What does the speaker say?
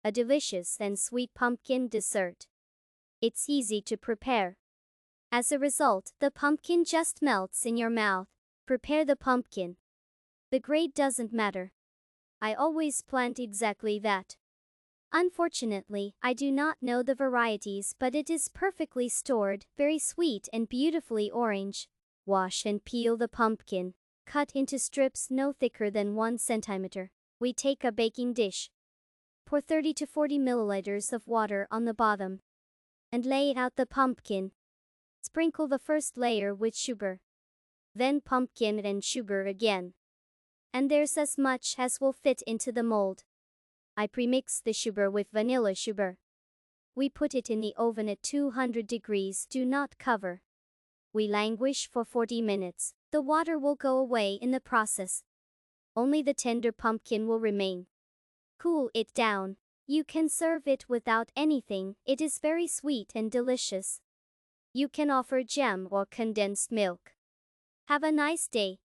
a delicious and sweet pumpkin dessert. It's easy to prepare. As a result, the pumpkin just melts in your mouth. Prepare the pumpkin. The grade doesn't matter. I always plant exactly that. Unfortunately, I do not know the varieties, but it is perfectly stored, very sweet and beautifully orange. Wash and peel the pumpkin. Cut into strips no thicker than 1 centimeter. We take a baking dish. Pour 30 to 40 milliliters of water on the bottom. And lay out the pumpkin. Sprinkle the first layer with sugar. Then pumpkin and sugar again. And there's as much as will fit into the mold. I premix the sugar with vanilla sugar. We put it in the oven at 200 degrees, do not cover. We languish for 40 minutes. The water will go away in the process. Only the tender pumpkin will remain. Cool it down. You can serve it without anything, it is very sweet and delicious. You can offer jam or condensed milk. Have a nice day.